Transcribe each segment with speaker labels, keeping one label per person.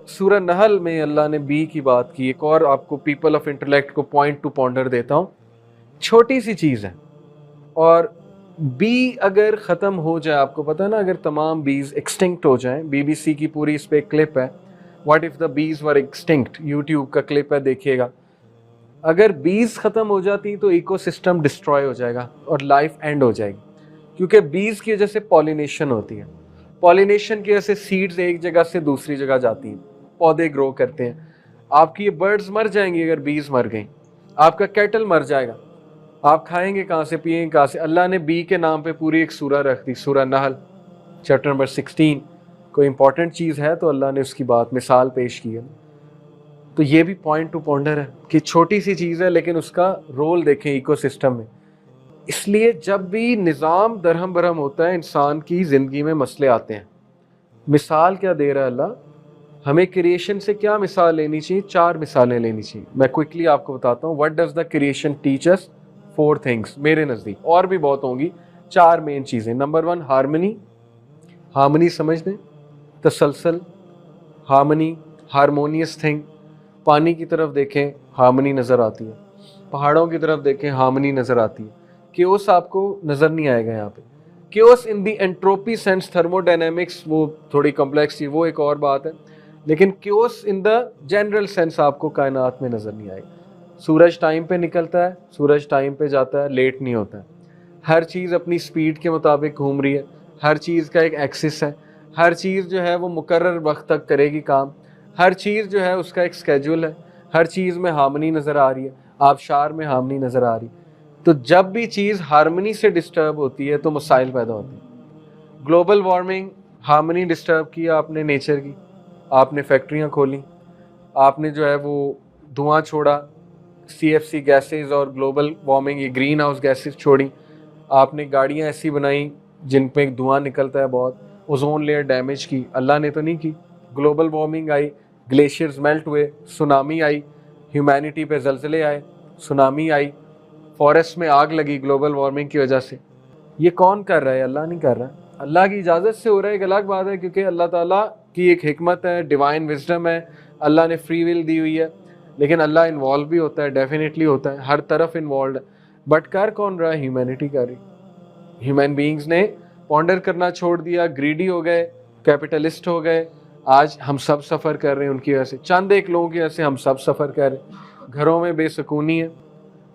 Speaker 1: سورہ نحل میں اللہ نے بی کی بات کی. ایک اور آپ کو پیپل آف انٹلیکٹ کو پوائنٹ ٹو پونڈر دیتا ہوں. چھوٹی سی چیز ہے اور بی اگر ختم ہو جائے, آپ کو پتا ہے نا, اگر تمام بیز ایکسٹنکٹ ہو جائیں, بی بی سی کی پوری اس پہ ایک کلپ ہے, what if the bees were extinct, YouTube کا کلپ ہے, دیکھیے گا. اگر بیز ختم ہو جاتی تو ایکو سسٹم ڈسٹروائے ہو جائے گا اور لائف اینڈ ہو جائے گی, کیونکہ بیز کی وجہ سے پالینیشن ہوتی ہے. پالینیشن کی وجہ سے سیڈز ایک جگہ سے دوسری جگہ جاتی ہیں, پودے گرو کرتے ہیں. آپ کی یہ برڈز مر جائیں گی اگر بیز مر گئیں, آپ کا کیٹل مر جائے گا, آپ کھائیں گے کہاں سے, پیئیں گے کہاں سے. اللہ نے بی کے نام پہ پوری ایک سورہ رکھ دی, سورہ نحل چیپٹر نمبر 16. کوئی امپورٹنٹ چیز ہے تو اللہ نے اس کی بات مثال پیش کی ہے. تو یہ بھی پوائنٹ ٹو پونڈر ہے کہ چھوٹی سی چیز ہے لیکن اس کا رول دیکھیں ایکو سسٹم میں. اس لیے جب بھی نظام درہم برہم ہوتا ہے, انسان کی زندگی میں مسئلے آتے ہیں. مثال کیا دے رہا ہے اللہ ہمیں, کریشن سے کیا مثال لینی چاہیے؟ 4 مثالیں لینی چاہیے. میں کوئکلی آپ کو بتاتا ہوں. What does the creation teach us? 4 things میرے نزدیک, اور بھی بہت ہوں گی. 4 مین چیزیں. نمبر 1 ہارمنی, ہارمنی سمجھ دیں, تسلسل, ہارمنی, ہارمونیس تھنگ. پانی کی طرف دیکھیں ہارمنی نظر آتی ہے, پہاڑوں کی طرف دیکھیں ہارمنی نظر آتی ہے. کیوس آپ کو نظر نہیں آئے گا یہاں پہ. کیوس ان دی انٹروپی سینس, تھرمو ڈائنامکس وہ تھوڑی کمپلیکس تھی, وہ ایک اور بات ہے. لیکن chaos in the general sense آپ کو کائنات میں نظر نہیں آئے گا. سورج ٹائم پہ نکلتا ہے, سورج ٹائم پہ جاتا ہے, لیٹ نہیں ہوتا ہے. ہر چیز اپنی سپیڈ کے مطابق گھوم رہی ہے, ہر چیز کا ایک ایکسس ہے, ہر چیز جو ہے وہ مقرر وقت تک کرے گی کام, ہر چیز جو ہے اس کا ایک سکیجول ہے, ہر چیز میں ہارمنی نظر آ رہی ہے, آبشار میں ہارمنی نظر آ رہی ہے. تو جب بھی چیز ہارمنی سے ڈسٹرب ہوتی ہے تو مسائل پیدا ہوتے ہیں. گلوبل وارمنگ, ہارمنی ڈسٹرب کیا آپ نے نیچر کی, آپ نے فیکٹریاں کھولیں, آپ نے جو ہے وہ دھواں چھوڑا, CFC گیسز اور گلوبل وارمنگ یہ گرین ہاؤس گیسز چھوڑیں, آپ نے گاڑیاں ایسی بنائیں جن پہ دھواں نکلتا ہے بہت, اوزون لیئر ڈیمیج کی. اللہ نے تو نہیں کی. گلوبل وارمنگ آئی, گلیشیئرز میلٹ ہوئے, سونامی آئی, ہیومینٹی پہ زلزلے آئے, سونامی آئی, فارسٹ میں آگ لگی گلوبل وارمنگ کی وجہ سے. یہ کون کر رہا ہے؟ اللہ نہیں کر رہا ہے. اللہ کی اجازت سے ہو رہا ہے, ایک الگ بات ہے, کیونکہ اللہ تعالیٰ کی ایک حکمت ہے, ڈیوائن وزڈم ہے, اللہ نے فری ول دی ہوئی ہے. لیکن اللہ انوالو بھی ہوتا ہے, ڈیفینیٹلی ہوتا ہے, ہر طرف انوالوڈ ہے. بٹ کر کون رہا ہے؟ ہیومینٹی کر رہی. ہیومن بینگز نے پونڈر کرنا چھوڑ دیا, گریڈی ہو گئے, کیپٹلسٹ ہو گئے. آج ہم سب سفر کر رہے ہیں ان کی وجہ سے, چند ایک لوگوں کی وجہ سے ہم سب سفر کر رہے ہیں. گھروں میں بے سکونی ہے,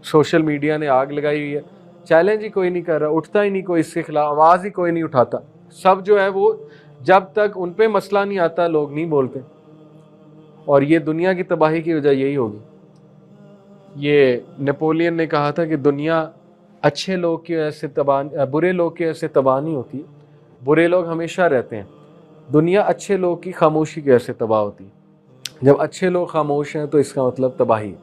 Speaker 1: سوشل میڈیا نے آگ لگائی ہوئی ہے. چیلنج ہی کوئی نہیں کر رہا, اٹھتا ہی نہیں کوئی اس کے خلاف, آواز ہی کوئی نہیں اٹھاتا. سب جو ہے وہ جب تک ان پہ مسئلہ نہیں آتا لوگ نہیں بولتے. اور یہ دنیا کی تباہی کی وجہ یہی ہوگی. یہ نیپولین نے کہا تھا کہ دنیا اچھے لوگ کی وجہ سے تباہ, برے لوگ کی وجہ سے تباہ نہیں ہوتی, برے لوگ ہمیشہ رہتے ہیں. دنیا اچھے لوگ کی خاموشی کی وجہ سے تباہ ہوتی ہے. جب اچھے لوگ خاموش ہیں تو اس کا مطلب تباہی.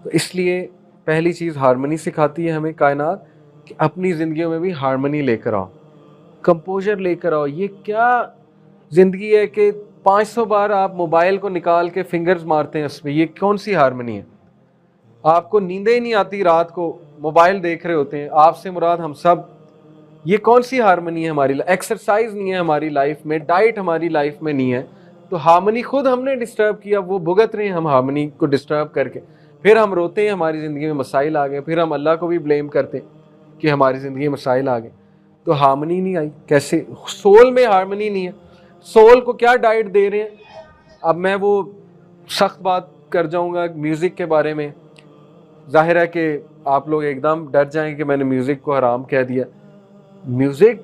Speaker 1: تو اس لیے پہلی چیز ہارمنی سکھاتی ہے ہمیں کائنات, کہ اپنی زندگیوں میں بھی ہارمنی لے کر آؤ, کمپوزر لے کر آؤ. یہ کیا زندگی ہے کہ 500 بار آپ موبائل کو نکال کے فنگرز مارتے ہیں اس پہ؟ یہ کون سی ہارمنی ہے؟ آپ کو نیندیں ہی نہیں آتی, رات کو موبائل دیکھ رہے ہوتے ہیں, آپ سے مراد ہم سب. یہ کون سی ہارمنی ہے ہماری؟ ایکسرسائز نہیں ہے ہماری لائف میں, ڈائٹ ہماری لائف میں نہیں ہے. تو ہارمنی خود ہم نے ڈسٹرب کیا, وہ بھگت رہے ہیں ہم ہارمنی کو ڈسٹرب کر کے. پھر ہم روتے ہیں ہماری زندگی میں مسائل آ گئے, پھر ہم اللہ کو بھی بلیم کرتے ہیں کہ ہماری زندگی میں مسائل آ گئے. تو ہارمنی نہیں آئی. کیسے؟ سول میں ہارمنی نہیں ہے. سول کو کیا ڈائٹ دے رہے ہیں؟ اب میں وہ سخت بات کر جاؤں گا میوزک کے بارے میں. ظاہر ہے کہ آپ لوگ ایک دم ڈر جائیں گے کہ میں نے میوزک کو حرام کہہ دیا. میوزک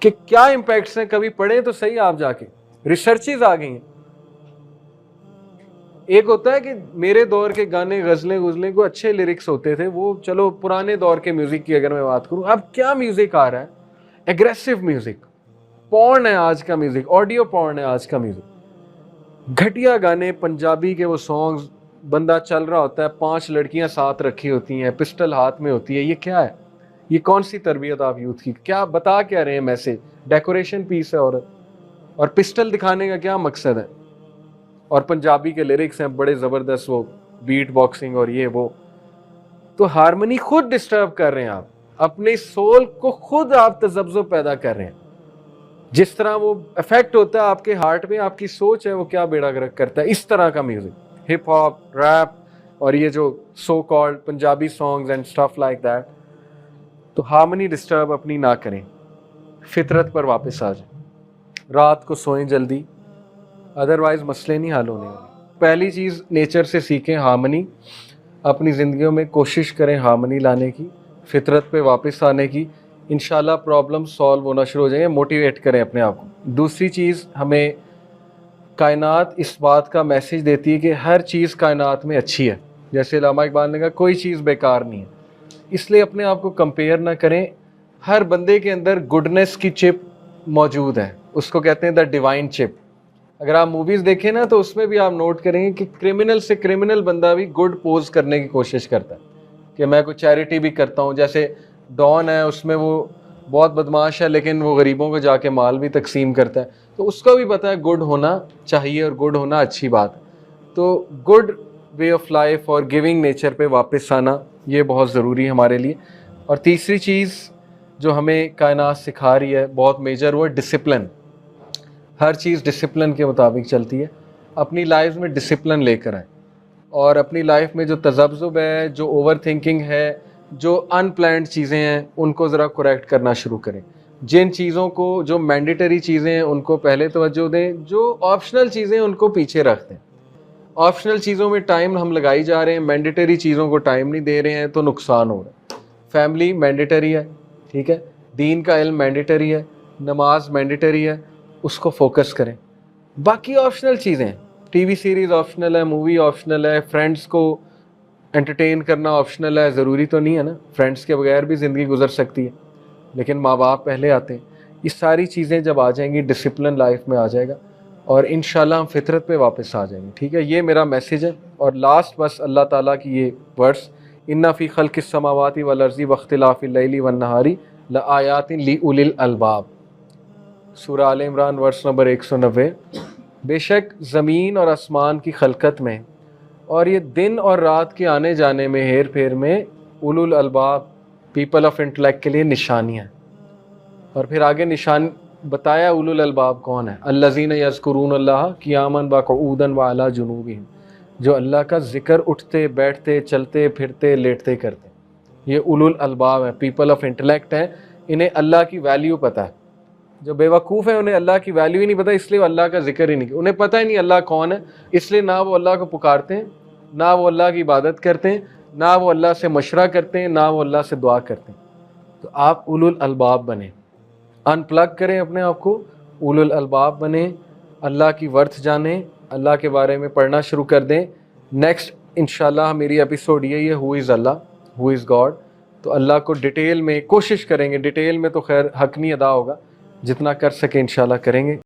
Speaker 1: کے کیا امپیکٹس ہیں کبھی پڑھیں تو صحیح آپ جا کے, ریسرچز آ گئی ہیں. ایک ہوتا ہے کہ میرے دور کے گانے غزلیں کو اچھے لیرکس ہوتے تھے, وہ چلو پرانے دور کے میوزک کی اگر میں بات کروں. اب کیا میوزک آ رہا ہے؟ ایگریسو میوزک, پورن ہے آج کا میوزک, آڈیو پورن ہے آج کا میوزک. گھٹیا گانے, پنجابی کے وہ سانگز, بندہ چل رہا ہوتا ہے, 5 لڑکیاں ساتھ رکھی ہوتی ہیں, پسٹل ہاتھ میں ہوتی ہے. یہ کیا ہے؟ یہ کون سی تربیت آپ یوتھ کی؟ کیا بتا کیا رہے ہیں میسج؟ ڈیکوریشن پیس ہے عورت, اور پسٹل دکھانے کا کیا مقصد ہے؟ اور پنجابی کے لیرکس ہیں بڑے زبردست, وہ بیٹ باکسنگ اور یہ وہ. تو ہارمنی خود ڈسٹرب کر رہے ہیں آپ, اپنے سول کو خود آپ تذبذب پیدا کر رہے ہیں. جس طرح وہ افیکٹ ہوتا ہے آپ کے ہارٹ میں، آپ کی سوچ ہے وہ کیا بیڑا گرک کرتا ہے، اس طرح کا میوزک، ہپ ہاپ، ریپ اور یہ جو so called Punjabi songs and stuff like that. تو ہارمنی ڈسٹرب اپنی نہ کریں، فطرت پر واپس آ جائیں، رات کو سوئیں جلدی، ادروائز مسئلے نہیں حل ہونے والے. پہلی چیز نیچر سے سیکھیں ہارمنی، اپنی زندگیوں میں کوشش کریں ہارمنی لانے کی، فطرت پہ واپس آنے کی، انشاءاللہ پرابلم سالو ہونا شروع ہو جائیں گے. موٹیویٹ کریں اپنے آپ کو. دوسری چیز، ہمیں کائنات اس بات کا میسج دیتی ہے کہ ہر چیز کائنات میں اچھی ہے. جیسے علامہ اقبال نے کہا کوئی چیز بیکار نہیں ہے. اس لیے اپنے آپ کو کمپیئر نہ کریں. ہر بندے کے اندر گڈنس کی چپ موجود ہے، اس کو کہتے ہیں دا ڈیوائن چپ. اگر آپ موویز دیکھیں نا تو اس میں بھی آپ نوٹ کریں گے کہ کرمنل سے کرمنل بندہ بھی گڈ پوز کرنے کی کوشش کرتا ہے کہ میں کوئی چیریٹی بھی کرتا ہوں. جیسے ڈان ہے، اس میں وہ بہت بدماش ہے لیکن وہ غریبوں کو جا کے مال بھی تقسیم کرتا ہے. تو اس کو بھی پتہ ہے گڈ ہونا چاہیے اور گڈ ہونا اچھی بات ہے. تو گڈ وے آف لائف اور گیونگ نیچر پہ واپس آنا یہ بہت ضروری ہے ہمارے لیے. اور تیسری چیز جو ہمیں کائنات سکھا رہی ہے بہت میجر، وہ ہے ڈسپلن. ہر چیز ڈسپلن کے مطابق چلتی ہے. اپنی لائف میں ڈسپلن لے کر آئیں، اور اپنی لائف میں جو تذبذب ہے، جو اوور تھنکنگ ہے، جو ان پلانڈ چیزیں ہیں، ان کو ذرا کریکٹ کرنا شروع کریں. جن چیزوں کو، جو مینڈیٹری چیزیں ہیں ان کو پہلے توجہ دیں، جو آپشنل چیزیں ان کو پیچھے رکھ دیں. آپشنل چیزوں میں ٹائم ہم لگائی جا رہے ہیں، مینڈیٹری چیزوں کو ٹائم نہیں دے رہے ہیں تو نقصان ہو رہا ہے. فیملی مینڈیٹری ہے، ٹھیک ہے، دین کا علم مینڈیٹری ہے، نماز مینڈیٹری ہے، اس کو فوکس کریں. باقی آپشنل چیزیں، ٹی وی سیریز آپشنل ہے، مووی آپشنل ہے، فرینڈس کو انٹرٹین کرنا آپشنل ہے. ضروری تو نہیں ہے نا، فرینڈس کے بغیر بھی زندگی گزر سکتی ہے، لیکن ماں باپ پہلے آتے ہیں. یہ ساری چیزیں جب آ جائیں گی، ڈسپلن لائف میں آ جائے گا اور انشاءاللہ ہم فطرت پہ واپس آ جائیں گے. ٹھیک ہے، یہ میرا میسیج ہے. اور لاسٹ بس اللہ تعالیٰ کی یہ ورڈس، اِنَّ فِی خَلْقِ السَّمَاوَاتِ وَالْأَرْضِ وَاخْتِلَافِ اللَّيْلِ وَالنَّهَارِ لَآیَاتٍ لِأُولِي الْأَلْبَابِ، سورہ آل عمران ورس نمبر 190. بے شک زمین اور آسمان کی خلقت میں اور یہ دن اور رات کے آنے جانے میں، ہیر پھیر میں، اولو الالباب، پیپل آف انٹلیکٹ کے لیے نشانیاں ہیں. اور پھر آگے نشان بتایا اولو الالباب کون ہے، الذین یذکرون اللہ قیاما وقعودا وعلی جنوبہم، جو اللہ کا ذکر اٹھتے بیٹھتے چلتے پھرتے لیٹتے کرتے. یہ اولو الالباب ہے، پیپل آف انٹلیکٹ ہیں. انہیں اللہ کی ویلیو پتہ ہے. جو بے وقوف ہیں انہیں اللہ کی ویلیو ہی نہیں پتہ، اس لیے وہ اللہ کا ذکر ہی نہیں، انہیں پتہ ہی نہیں اللہ کون ہے، اس لیے نہ وہ اللہ کو پکارتے ہیں، نہ وہ اللہ کی عبادت کرتے ہیں، نہ وہ اللہ سے مشورہ کرتے ہیں، نہ وہ اللہ سے دعا کرتے ہیں. تو آپ اولو الالباب بنیں، ان پلگ کریں اپنے آپ کو، اولو الالباب بنیں، اللہ کی ورتھ جانیں، اللہ کے بارے میں پڑھنا شروع کر دیں. نیکسٹ انشاءاللہ میری ایپیسوڈ یہی ہے، ہو از اللہ، ہو از گاڈ. تو اللہ کو ڈیٹیل میں کوشش کریں گے، ڈیٹیل میں تو خیر حق نہیں ادا ہوگا، جتنا کر سکیں انشاءاللہ کریں گے.